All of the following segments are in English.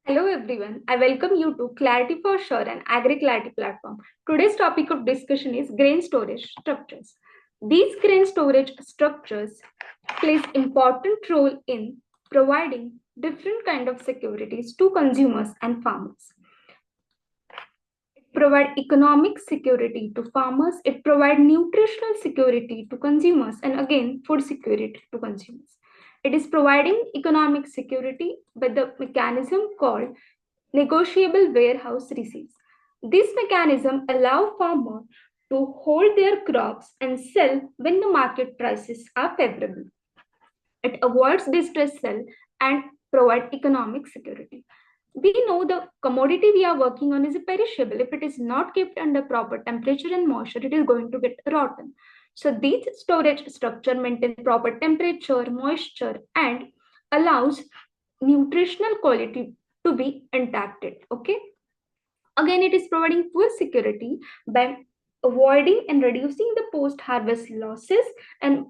Hello everyone, I welcome you to Clarity for Sure and Agri Clarity platform. Today's topic of discussion is grain storage structures. These grain storage structures plays important role in providing different kind of securities to consumers and farmers. It provide economic security to farmers, it provide nutritional security to consumers, and again food security to consumers. It is providing economic security by the mechanism called negotiable warehouse receipts. This mechanism allows farmers to hold their crops and sell when the market prices are favorable. It avoids distress sell and provide economic security. We know the commodity we are working on is perishable. If it is not kept under proper temperature and moisture, it is going to get rotten. So these storage structure maintain proper temperature, moisture, and allows nutritional quality to be intact. Okay. Again, it is providing food security by avoiding and reducing the post-harvest losses and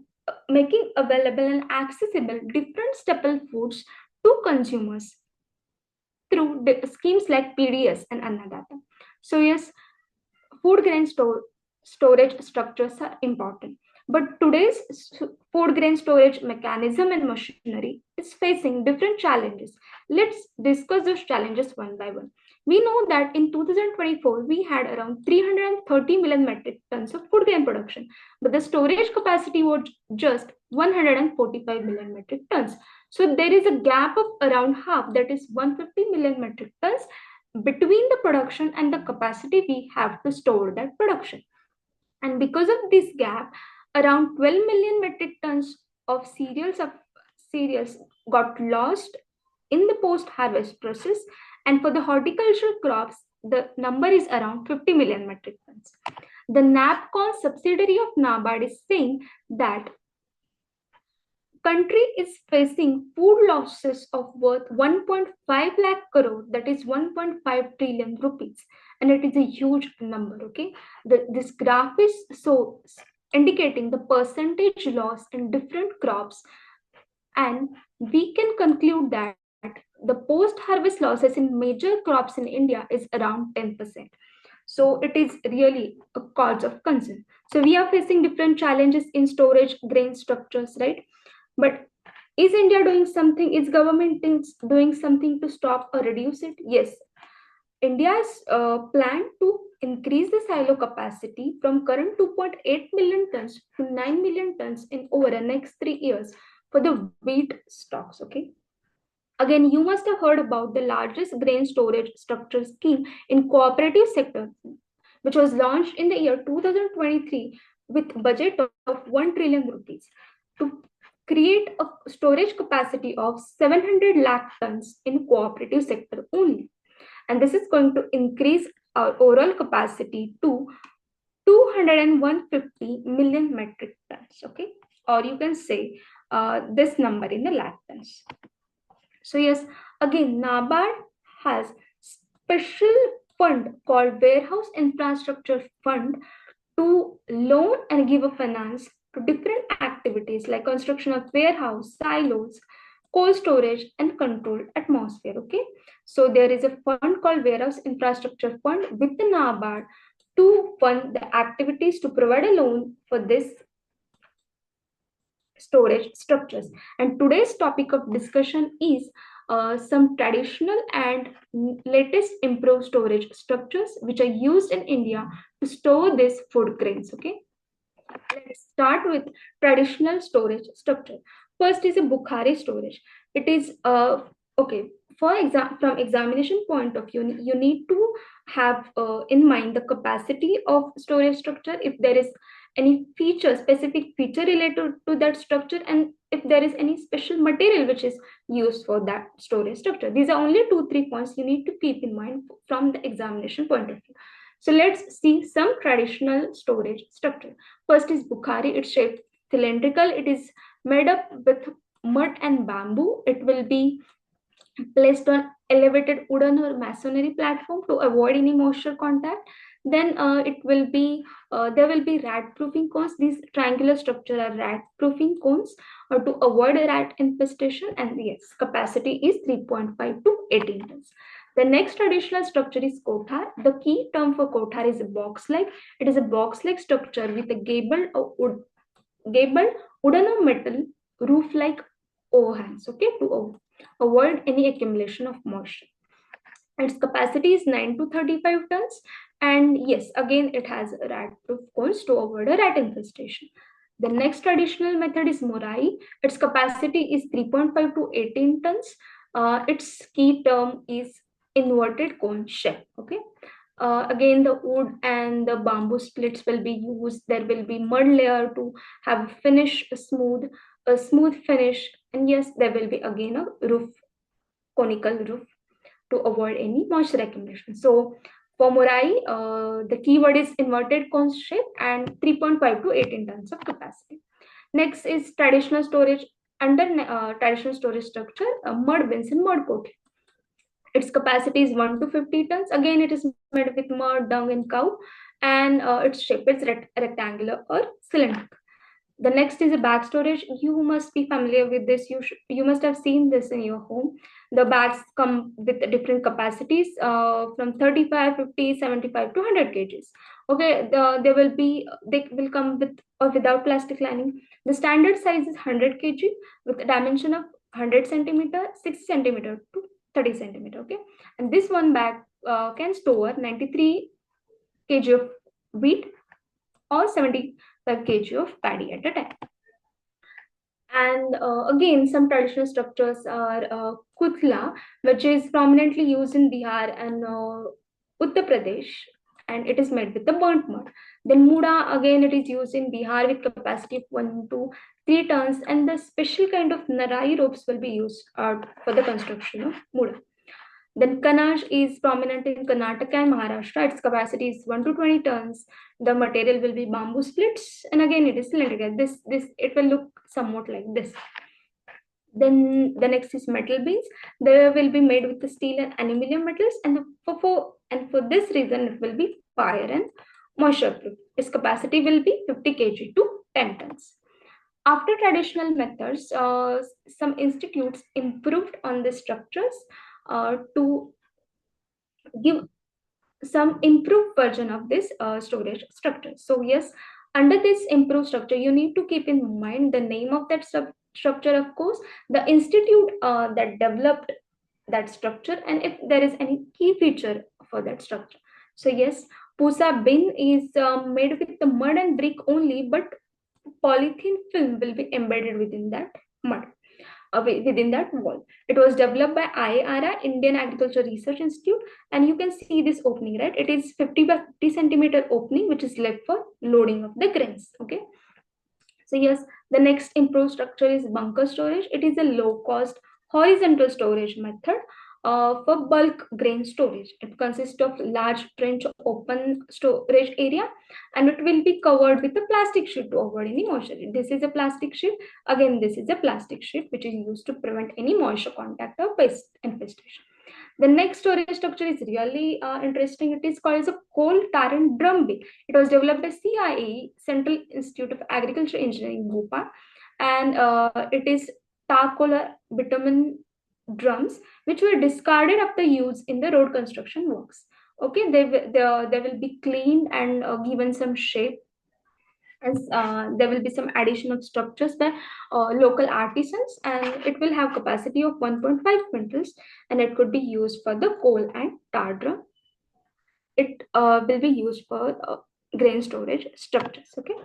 making available and accessible different staple foods to consumers through schemes like PDS and Annadata. So yes, food grain storage structures are important. But today's food grain storage mechanism and machinery is facing different challenges. Let's discuss those challenges one by one. We know that in 2024, we had around 330 million metric tons of food grain production, but the storage capacity was just 145 million metric tons. So there is a gap of around half, that is 150 million metric tons between the production and the capacity we have to store that production. And because of this gap, around 12 million metric tons of cereals got lost in the post-harvest process. And for the horticultural crops, the number is around 50 million metric tons. The NAPCON subsidiary of NABARD is saying that country is facing food losses of worth 1.5 lakh crore, that is 1.5 trillion rupees, and it is a huge number. Okay, this graph is so indicating the percentage loss in different crops, and we can conclude that the post-harvest losses in major crops in India is around 10%. So it is really a cause of concern. So we are facing different challenges in storage grain structures, right? But is India doing something? Is government doing something to stop or reduce it? Yes. India's plan to increase the silo capacity from current 2.8 million tons to 9 million tons in over the next 3 years for the wheat stocks. Okay. Again, you must have heard about the largest grain storage structure scheme in cooperative sector, which was launched in the year 2023 with budget of 1 trillion rupees to create a storage capacity of 700 lakh tons in cooperative sector only. And this is going to increase our overall capacity to 250 million metric tons. Okay, or you can say this number in the lakh tons. So yes, again, NABARD has special fund called Warehouse Infrastructure Fund to loan and give a finance to different activities like construction of warehouse, silos, cold storage, and controlled atmosphere. Okay, so there is a fund called Warehouse Infrastructure Fund with the NABARD to fund the activities to provide a loan for this storage structures. And today's topic of discussion is some traditional and latest improved storage structures which are used in India to store these food grains. Okay, let's start with traditional storage structure. First is a Bukhari storage. It is okay. From examination point of view, you need to have in mind the capacity of storage structure. If there is any specific feature related to that structure, and if there is any special material which is used for that storage structure. These are only 2-3 points you need to keep in mind from the examination point of view. So let's see some traditional storage structure. First is Bukhari. It's shaped cylindrical. It is made up with mud and bamboo. It will be placed on elevated wooden or masonry platform to avoid any moisture contact. Then it will be there will be rat proofing cones. These triangular structure are rat proofing cones to avoid a rat infestation, and yes, capacity is 3.5 to 18 tons. The next traditional structure is kothar. The key term for kothar is a box like. It is a box like structure with a gabled wooden or metal roof like overhangs, okay, to avoid any accumulation of moisture. Its capacity is 9 to 35 tons, and yes, again it has rat proof cones to avoid a rat infestation. The next traditional method is morai. Its capacity is 3.5 to 18 tons. Its key term is inverted cone shell, okay. Again, the wood and the bamboo splits will be used. There will be mud layer to have a smooth finish, and yes, there will be again a roof, conical roof to avoid any moisture accumulation. So for morai, the keyword is inverted cone shape and 3.5 to 18 tons of capacity. Next is traditional storage. Under traditional storage structure, mud bins and mud coat. Its capacity is 1 to 50 tons. Again, it is made with mud, dung, and cow, and its shape is rectangular or cylindrical. The next is a bag storage. You must be familiar with this. You must have seen this in your home. The bags come with different capacities from 35, 50, 75 to 100 kgs. Okay, they will come with or without plastic lining. The standard size is 100 kg with a dimension of 100 centimeter, 60 centimeter to 30 centimeter. Okay, and this one bag can store 93 kg of wheat or 75 kg of paddy at a time. And again, some traditional structures are kutla, which is prominently used in Bihar and Uttar Pradesh, and it is made with the burnt mud. Then muda, again, it is used in Bihar with capacity of 1 to 3 tons, and the special kind of narai ropes will be used for the construction of muda. Then Kanash is prominent in Karnataka and Maharashtra. Its capacity is 1 to 20 tons. The material will be bamboo splits, and again it is cylindrical. This it will look somewhat like this. Then the next is metal beams. They will be made with the steel and aluminum metals, and for this reason it will be fire and moisture proof. Its capacity will be 50 kg to 10 tons. After traditional methods, some institutes improved on the structures to give some improved version of this storage structure. So yes, under this improved structure, you need to keep in mind the name of that structure, of course, the institute that developed that structure, and if there is any key feature for that structure. So yes, Pusa bin is made with the mud and brick only, but polythene film will be embedded within that mud within that wall. It was developed by IARA, Indian Agriculture Research Institute, and you can see this opening, right? It is 50 by 50 centimeter opening, which is left for loading of the grains. Okay. So yes, the next improved structure is bunker storage. It is a low-cost horizontal storage method for bulk grain storage. It consists of large trench open storage area, and it will be covered with a plastic sheet to avoid any moisture. This is a plastic sheet. Again, this is a plastic sheet which is used to prevent any moisture contact or pest infestation. The next storage structure is really interesting. It is called as a coal tar and drum bin. It was developed by CIE, Central Institute of Agriculture Engineering, Bhopal, and it is tar coal bitumen drums which were discarded after use in the road construction works. Okay, they will be cleaned and given some shape, as there will be some addition of structures by local artisans, and it will have capacity of 1.5 quintals, and it could be used for the coal and tar drum. It will be used for grain storage structures. Okay.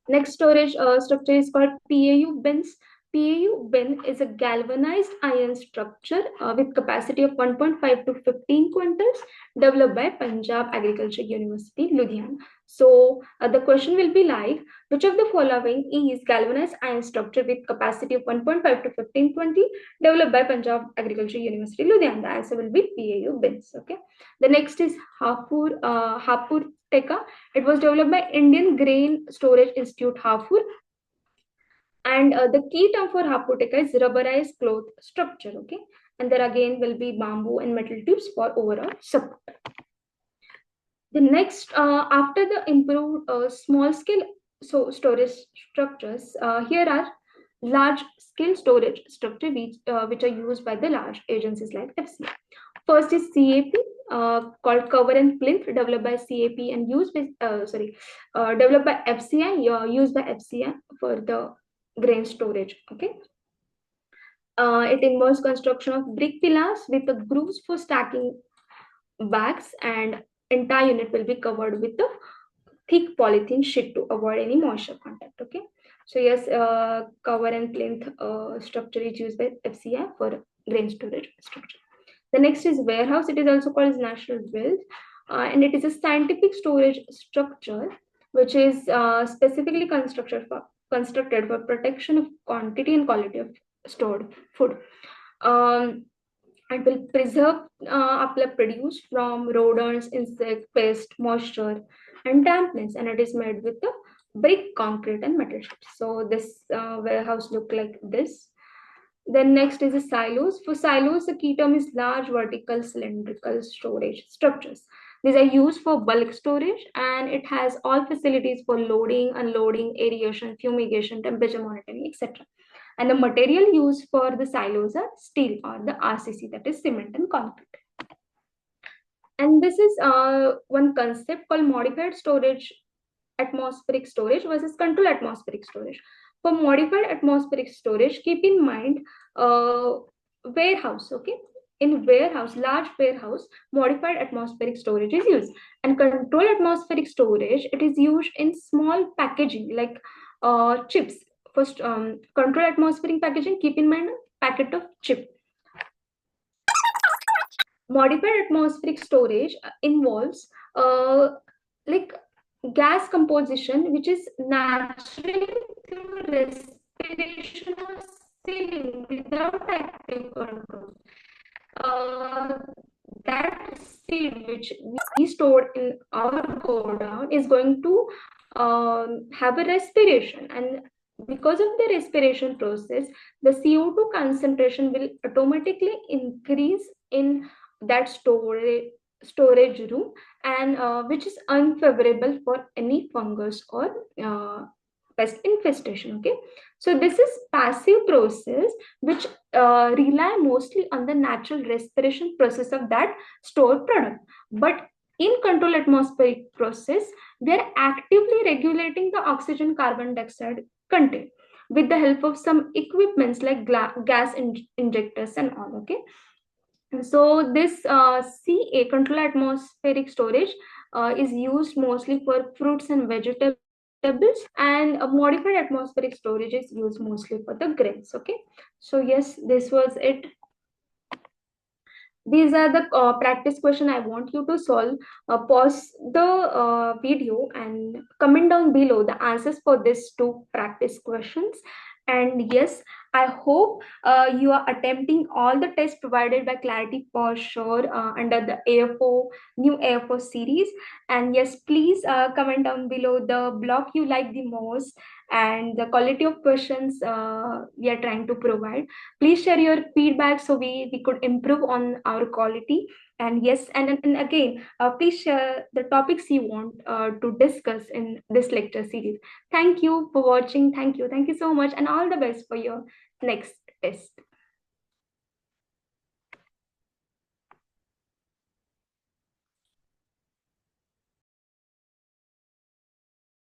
Next storage structure is called PAU bins. PAU bin is a galvanized iron structure with capacity of 1.5 to 15 quintals, developed by Punjab Agriculture University, Ludhiana. So the question will be like, which of the following is galvanized iron structure with capacity of 1.5 to 15 20, developed by Punjab Agriculture University, Ludhiana? The answer will be PAU bins. Okay. The next is Hapur Teka. It was developed by Indian Grain Storage Institute, Hapur. And the key term for Hapoteka is rubberized cloth structure. Okay, and there again will be bamboo and metal tubes for overall support. The next, after the improved small scale storage structures, here are large scale storage structure which are used by the large agencies like FCI. First is CAP, called cover and plinth, developed by CAP and used by developed by FCI, used by FCI for the grain storage. Okay, it involves construction of brick pillars with the grooves for stacking bags, and entire unit will be covered with the thick polythene sheet to avoid any moisture contact. Okay, so yes, cover and plinth structure is used by FCI for grain storage structure. The next is warehouse. It is also called as national build, and it is a scientific storage structure which is specifically constructed for protection of quantity and quality of stored food. Um, it will preserve आपलं produce from rodents, insect, pest, moisture, and dampness, and it is made with the brick, concrete, and metal sheets. So this warehouse look like this. Then next is the silos. For silos, the key term is large vertical cylindrical storage structures. These are used for bulk storage, and it has all facilities for loading, unloading, aeration, fumigation, temperature monitoring, etc. And the material used for the silos are steel or the RCC, that is cement and concrete. And this is one concept called modified storage, atmospheric storage versus controlled atmospheric storage. For modified atmospheric storage, keep in mind warehouse. Okay, in warehouse, large warehouse, modified atmospheric storage is used, and controlled atmospheric storage, it is used in small packaging like chips. First, controlled atmospheric packaging, keep in mind a packet of chip. Modified atmospheric storage involves like gas composition, which is naturally through respiration or sealing without active control. Uh, that seed which we stored in our godown is going to have a respiration, and because of the respiration process, the CO2 concentration will automatically increase in that storage room, and which is unfavorable for any fungus or pest infestation. Okay, so this is passive process which rely mostly on the natural respiration process of that stored product. But in control atmospheric process, we are actively regulating the oxygen carbon dioxide content with the help of some equipments like gas injectors and all. Okay, so this CA, control atmospheric storage, is used mostly for fruits and vegetables, and a modified atmospheric storage is used mostly for the grains. Okay, so yes, this was it. These are the practice question I want you to solve. Pause the video and comment down below the answers for these two practice questions. And yes, I hope you are attempting all the tests provided by Clarity for Sure under the AFO, new AFO series. And yes, please comment down below the block you like the most and the quality of questions we are trying to provide. Please share your feedback so we could improve on our quality. And yes, and again, please share the topics you want to discuss in this lecture series. Thank you for watching. Thank you so much, and all the best for your next test.